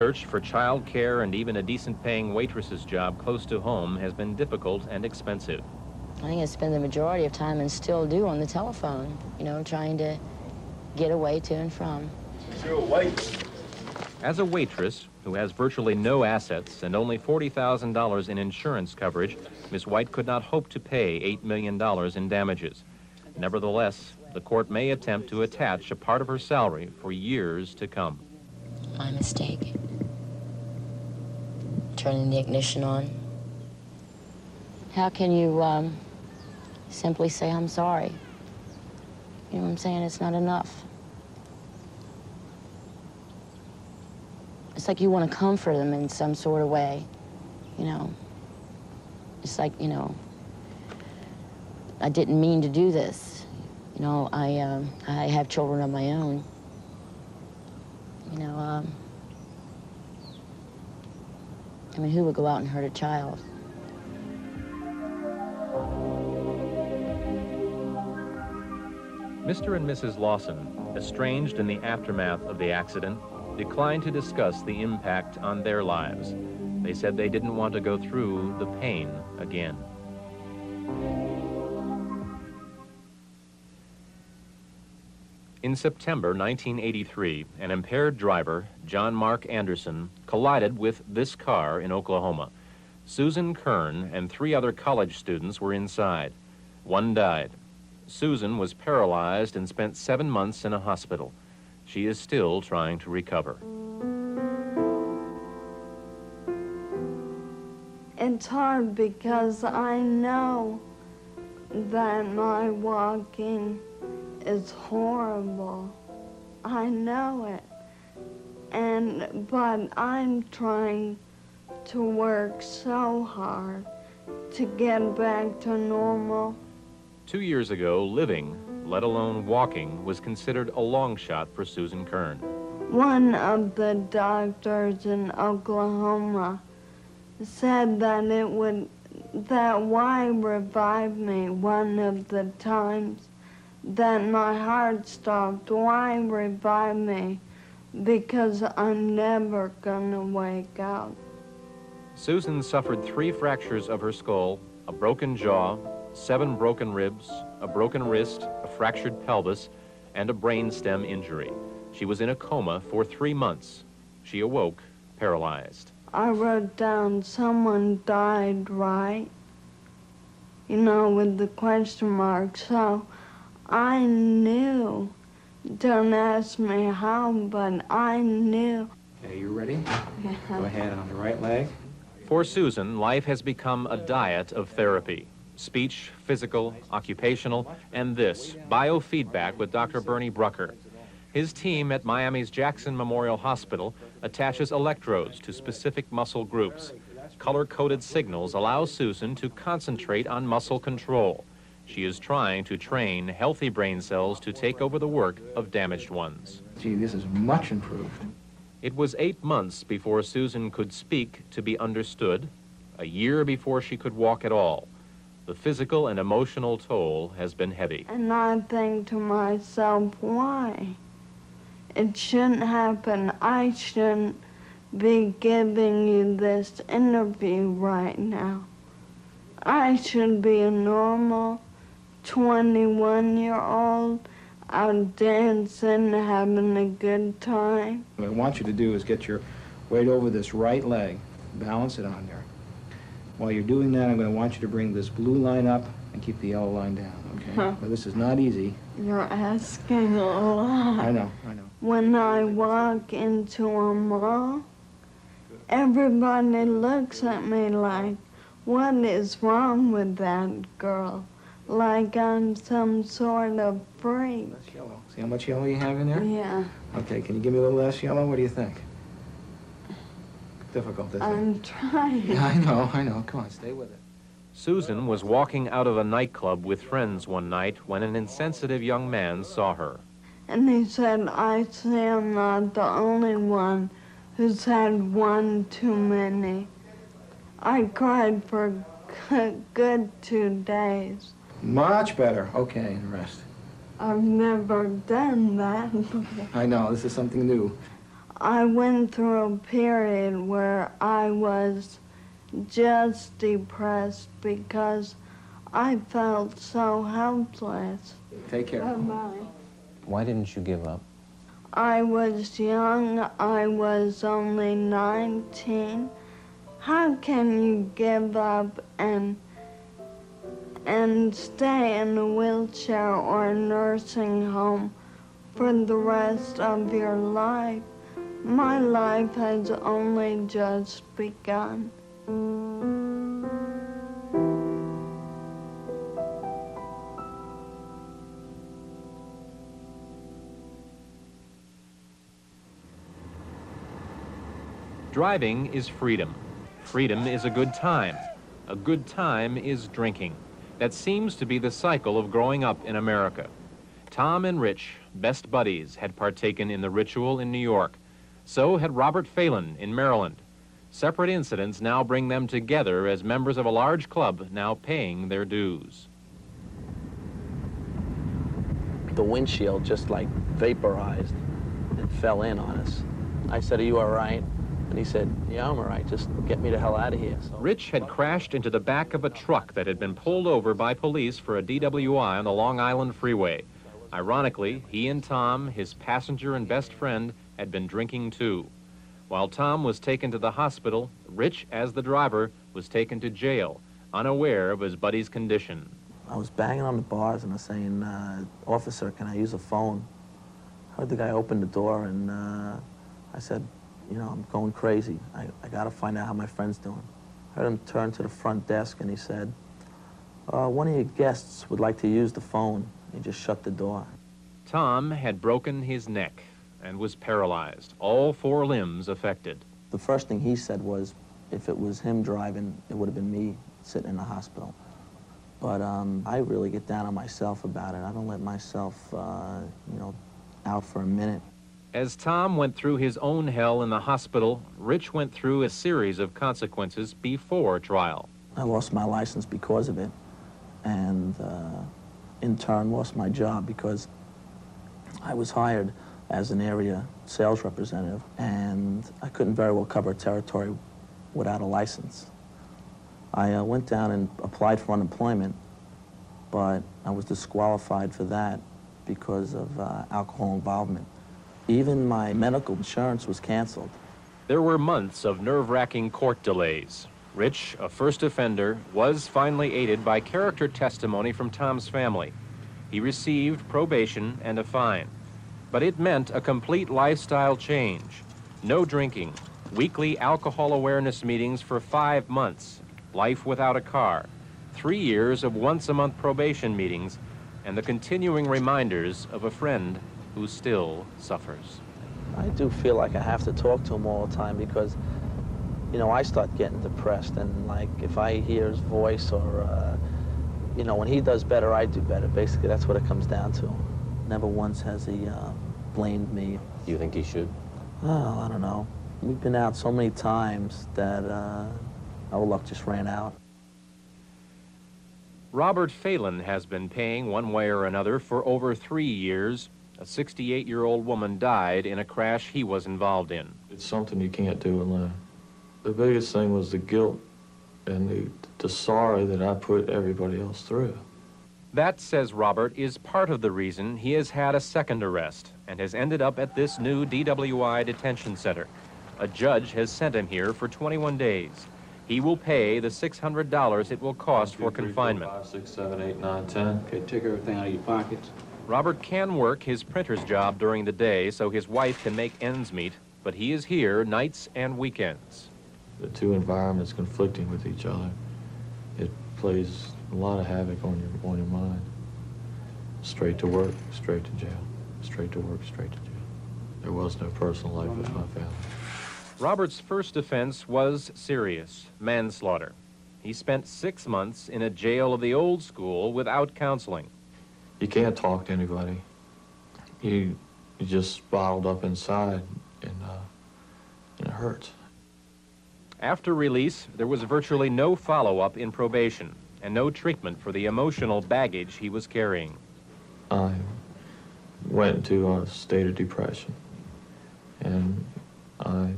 Search for child care and even a decent-paying waitress's job close to home has been difficult and expensive. I think I spend the majority of time, and still do, on the telephone, trying to get away to and from. As a waitress who has virtually no assets and only $40,000 in insurance coverage, Miss White could not hope to pay $8 million in damages. Nevertheless, the court may attempt to attach a part of her salary for years to come. My mistake. Turning the ignition on. How can you simply say, I'm sorry? You know what I'm saying? It's not enough. It's like you want to comfort them in some sort of way, It's like, I didn't mean to do this. I have children of my own. I mean, who would go out and hurt a child? Mr. and Mrs. Lawson, estranged in the aftermath of the accident, declined to discuss the impact on their lives. They said they didn't want to go through the pain again. In September 1983, an impaired driver, John Mark Anderson, collided with this car in Oklahoma. Susan Kern and 3 other college students were inside. One died. Susan was paralyzed and spent 7 months in a hospital. She is still trying to recover. It's hard because I know that my walking is horrible. I know it. But I'm trying to work so hard to get back to normal. 2 years ago, living, let alone walking, was considered a long shot for Susan Kern. One of the doctors in Oklahoma said that why revive me one of the times that my heart stopped. Why revive me? Because I'm never gonna wake up. Susan suffered 3 fractures of her skull, a broken jaw, 7 broken ribs, a broken wrist, a fractured pelvis, and a brainstem injury. She was in a coma for 3 months. She awoke paralyzed. I wrote down, someone died, right? With the question mark. So I knew. Don't ask me how, but I knew. Okay, you ready? Yeah. Go ahead on the right leg. For Susan, life has become a diet of therapy. Speech, physical, occupational, and this, biofeedback with Dr. Bernie Brucker. His team at Miami's Jackson Memorial Hospital attaches electrodes to specific muscle groups. Color-coded signals allow Susan to concentrate on muscle control. She is trying to train healthy brain cells to take over the work of damaged ones. Gee, this is much improved. It was 8 months before Susan could speak to be understood, a year before she could walk at all. The physical and emotional toll has been heavy. And I think to myself, why? It shouldn't happen. I shouldn't be giving you this interview right now. I should be a normal 21-year-old out dancing, having a good time. What I want you to do is get your weight over this right leg, balance it on there. While you're doing that, I'm going to want you to bring this blue line up and keep the yellow line down, okay? Now, this is not easy. You're asking a lot. I know. When I walk into a mall, everybody looks at me like, what is wrong with that girl? Like I'm some sort of freak. That's yellow. See how much yellow you have in there? Yeah. Okay, can you give me a little less yellow? What do you think? Difficult, isn't it? I'm trying. Yeah, I know. Come on, stay with it. Susan was walking out of a nightclub with friends one night when an insensitive young man saw her. And he said, I see I'm not the only one who's had one too many. I cried for a good 2 days. Much better. Okay, and rest. I've never done that. I know, this is something new. I went through a period where I was just depressed because I felt so helpless. Take care. Bye-bye. Why didn't you give up? I was young. I was only 19. How can you give up and stay in a wheelchair or a nursing home for the rest of your life? My life has only just begun. Driving is freedom. Freedom is a good time. A good time is drinking. That seems to be the cycle of growing up in America. Tom and Rich, best buddies, had partaken in the ritual in New York. So had Robert Phelan in Maryland. Separate incidents now bring them together as members of a large club now paying their dues. The windshield just like vaporized and fell in on us. I said, "Are you all right?" And he said, "Yeah, I'm all right. Just get me the hell out of here." So Rich had crashed into the back of a truck that had been pulled over by police for a DWI on the Long Island Freeway. Ironically, he and Tom, his passenger and best friend, had been drinking too. While Tom was taken to the hospital, Rich, as the driver, was taken to jail, unaware of his buddy's condition. I was banging on the bars and I was saying, "Officer, can I use a phone?" I heard the guy open the door and I said, "You know, I'm going crazy. I got to find out how my friend's doing." I heard him turn to the front desk and he said, "One of your guests would like to use the phone." He just shut the door. Tom had broken his neck and was paralyzed, all 4 limbs affected. The first thing he said was, if it was him driving, it would have been me sitting in the hospital. But I really get down on myself about it. I don't let myself, you know, out for a minute. As Tom went through his own hell in the hospital, Rich went through a series of consequences before trial. I lost my license because of it, and in turn lost my job because I was hired as an area sales representative, and I couldn't very well cover a territory without a license. I went down and applied for unemployment, but I was disqualified for that because of alcohol involvement. Even my medical insurance was canceled. There were months of nerve-wracking court delays. Rich, a first offender, was finally aided by character testimony from Tom's family. He received probation and a fine. But it meant a complete lifestyle change. No drinking, weekly alcohol awareness meetings for 5 months, life without a car, 3 years of once-a-month probation meetings, and the continuing reminders of a friend who still suffers. I do feel like I have to talk to him all the time because, you know, I start getting depressed, and like if I hear his voice or, you know, when he does better, I do better. Basically, that's what it comes down to. Never once has he blamed me. Do you think he should? Oh, I don't know. We've been out so many times that our luck just ran out. Robert Phelan has been paying one way or another for over 3 years. A 68-year-old woman died in a crash he was involved in. It's something you can't do alone. The biggest thing was the guilt and the sorrow that I put everybody else through. That, says Robert, is part of the reason he has had a second arrest and has ended up at this new DWI detention center. A judge has sent him here for 21 days. He will pay the $600 it will cost for confinement. 5, 6, 7, 8, 9, 10. Okay, take everything out of your pockets. Robert can work his printer's job during the day so his wife can make ends meet, but he is here nights and weekends. The 2 environments conflicting with each other, it plays a lot of havoc on your mind. Straight to work, straight to jail. Straight to work, straight to jail. There was no personal life with my family. Robert's first offense was serious, manslaughter. He spent 6 months in a jail of the old school without counseling. You can't talk to anybody. You just bottled up inside, and it hurts. After release, there was virtually no follow-up in probation and no treatment for the emotional baggage he was carrying. I went into a state of depression, and Aye.